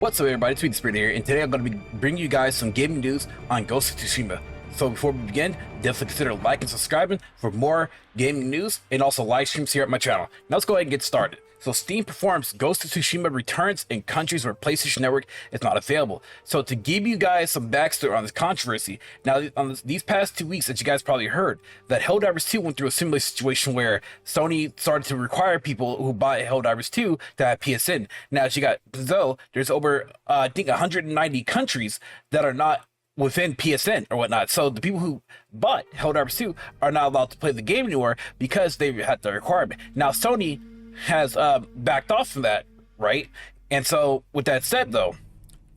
What's up, everybody? It's DisBearity here, and today I'm going to be bringing you guys some gaming news on Ghost of Tsushima. So before we begin, definitely consider liking and subscribing for more gaming news and also live streams here at my channel. Now let's go ahead and get started. So Steam performs Ghost of Tsushima returns in countries where PlayStation Network is not available. So to give you guys some backstory on this controversy, now on these past 2 weeks that you guys probably heard, that Helldivers 2 went through a similar situation where Sony started to require people who buy Helldivers 2 to have PSN. Now as you got, though, there's over, I think 190 countries that are not within PSN or whatnot. So the people who bought Helldivers 2 are not allowed to play the game anymore because they had the requirement. Now Sony has backed off from that, right? And so with that said, though,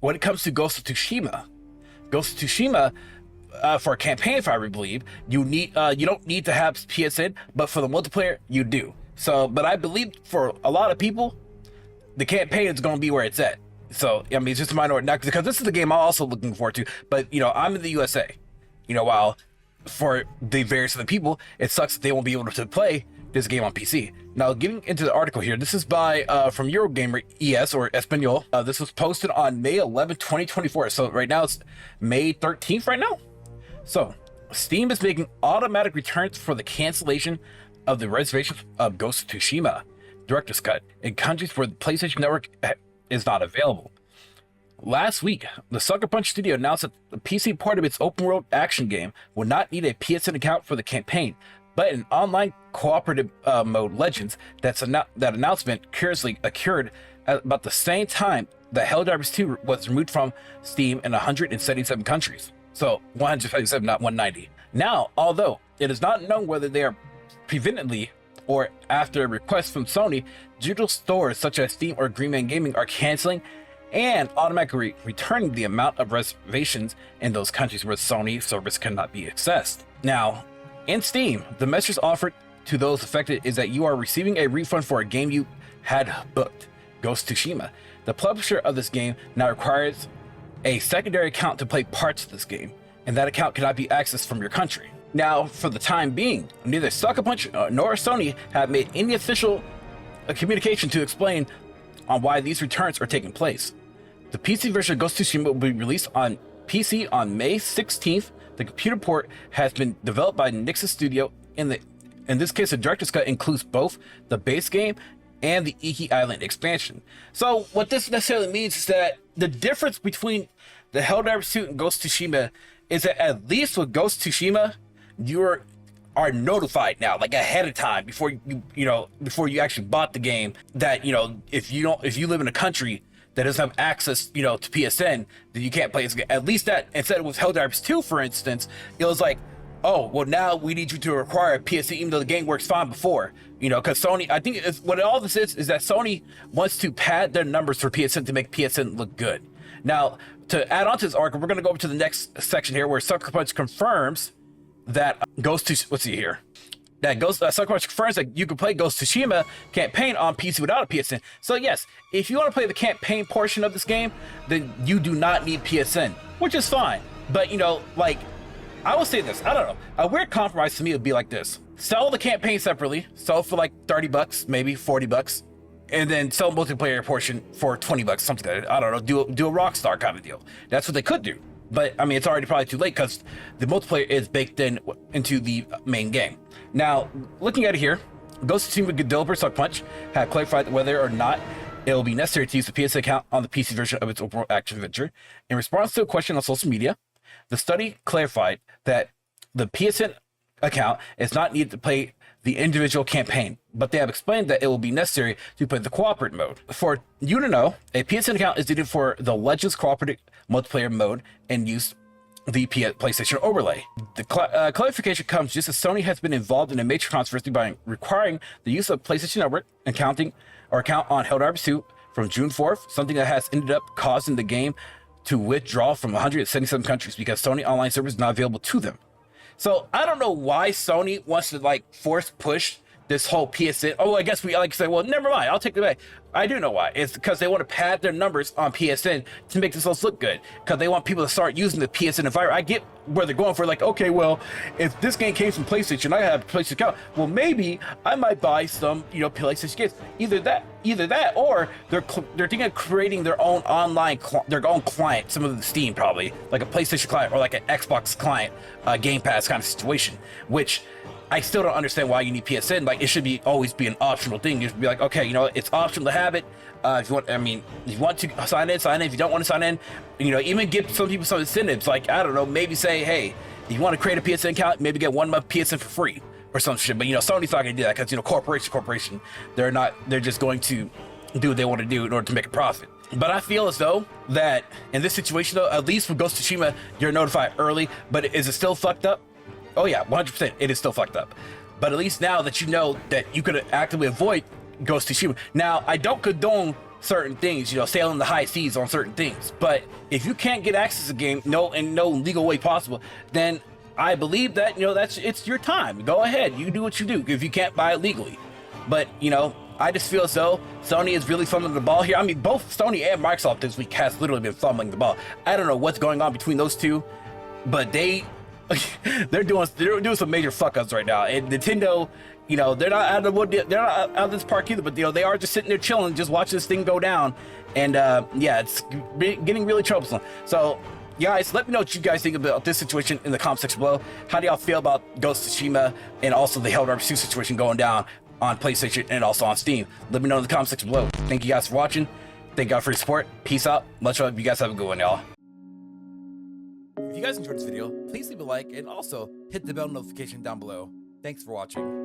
when it comes to Ghost of Tsushima, for a campaign, if I believe, you don't need to have PSN, but for the multiplayer you do. So, but I believe for a lot of people, the campaign is going to be where it's at. So I mean, it's just a minority, not because this is the game I'm also looking forward to. But you know, I'm in the USA. You know, while for the various other people, it sucks that they won't be able to play this game on PC. Now, getting into the article here, this is by from Eurogamer ES or Espanol. This was posted on May 11, 2024. So right now it's May 13th right now. So Steam is making automatic returns for the cancellation of the reservations of Ghost of Tsushima Director's Cut in countries where the PlayStation Network is not available. Last week, the Sucker Punch studio announced that the PC part of its open world action game would not need a PSN account for the campaign, but an online cooperative mode, Legends, that announcement curiously occurred at about the same time that Helldivers 2 was removed from Steam in 177 countries. So 177, not 190. Now, although it is not known whether they are preventedly or after a request from Sony, digital stores such as Steam or Green Man Gaming are canceling and automatically returning the amount of reservations in those countries where Sony service cannot be accessed. Now, in Steam, the message offered to those affected is that you are receiving a refund for a game you had booked, Ghost of Tsushima. The publisher of this game now requires a secondary account to play parts of this game, and that account cannot be accessed from your country. Now, for the time being, neither Sucker Punch nor Sony have made any official communication to explain on why these returns are taking place. The PC version of Ghost of Tsushima will be released on PC on May 16th. The computer port has been developed by Nixon Studio. In this case, the director's cut includes both the base game and the Iki Island expansion. So what this necessarily means is that the difference between the Helldivers 2 and Ghost of Tsushima is that at least with Ghost of Tsushima, you are notified now, like ahead of time, before you actually bought the game, that if you live in a country that doesn't have access, to PSN, then you can't play this game. At least that, instead with Helldivers 2, for instance, it was like, oh, well, now we need you to require a PSN, even though the game works fine before, because Sony, I think what all this is that Sony wants to pad their numbers for PSN to make PSN look good. Now, to add on to this article, we're going to go over to the next section here where Sucker Punch confirms that Sucker Punch confirms that you can play Ghost of Tsushima campaign on PC without a PSN. So yes, if you want to play the campaign portion of this game, then you do not need PSN, which is fine. But like, I will say this, I don't know, a weird compromise to me would be like this: sell the campaign separately, sell for like 30 bucks, maybe 40 bucks, and then sell multiplayer portion for 20 bucks, something like that. I don't know, do a Rockstar kind of deal. That's what they could do. But I mean, it's already probably too late because the multiplayer is baked into the main game. Now, looking at it here, Ghost of Tsushima developer Sucker Punch have clarified whether or not it will be necessary to use the PSN account on the PC version of its open world action adventure. In response to a question on social media, the study clarified that the PSN account is not needed to play the individual campaign, but they have explained that it will be necessary to play the cooperative mode. For you to know, a PSN account is needed for the Legends cooperative multiplayer mode and use the PlayStation overlay. The clarification comes just as Sony has been involved in a major controversy by requiring the use of PlayStation Network account on Helldivers 2 from June 4th, something that has ended up causing the game to withdraw from 177 countries because Sony online servers is not available to them. So I don't know why Sony wants to like force push this whole PSN. Oh, I guess we like to say, well, never mind. I'll take it back. I do know why. It's because they want to pad their numbers on PSN to make themselves look good. Because they want people to start using the PSN environment. I get where they're going for. Like, okay, well, if this game came from PlayStation, I have a PlayStation account. Well, maybe I might buy some, you know, PlayStation games. Either that, or they're thinking of creating their own online, their own client. Some of the Steam probably, like a PlayStation client or like an Xbox client, Game Pass kind of situation. Which I still don't understand why you need PSN. Like, it should always be an optional thing. You should be like, okay, you know, it's optional to have it. If you want, I mean, if you want to sign in, sign in. If you don't want to sign in, you know, even give some people some incentives. Like, I don't know, maybe say, hey, if you want to create a PSN account, maybe get 1 month PSN for free or some shit. But, you know, Sony's not going to do that because, you know, corporation, they're just going to do what they want to do in order to make a profit. But I feel as though that in this situation, though, at least with Ghost of Tsushima, you're notified early. But is it still fucked up? Oh yeah, 100%, it is still fucked up. But at least now that you know that you could actively avoid Ghost of Tsushima. Now, I don't condone certain things, you know, sailing the high seas on certain things. But if you can't get access to the game, in no legal way possible, then I believe that, you know, it's your time. Go ahead, you do what you do if you can't buy it legally. But, you know, I just feel as though Sony is really fumbling the ball here. I mean, both Sony and Microsoft this week has literally been fumbling the ball. I don't know what's going on between those two, but they're doing some major fuck ups right now. And Nintendo, you know, they're not out of this park either, but you know, they are just sitting there chilling, just watching this thing go down. And yeah, it's getting really troublesome. So guys, let me know what you guys think about this situation in the comment section below. How do y'all feel about Ghost of Tsushima and also the Hell Rubber 2 situation going down on PlayStation and also on Steam? Let me know in the comment section below. Thank you guys for watching. Thank you guys for your support. Peace out. Much love. You guys have a good one, y'all. If you guys enjoyed this video, please leave a like and also hit the bell notification down below. Thanks for watching.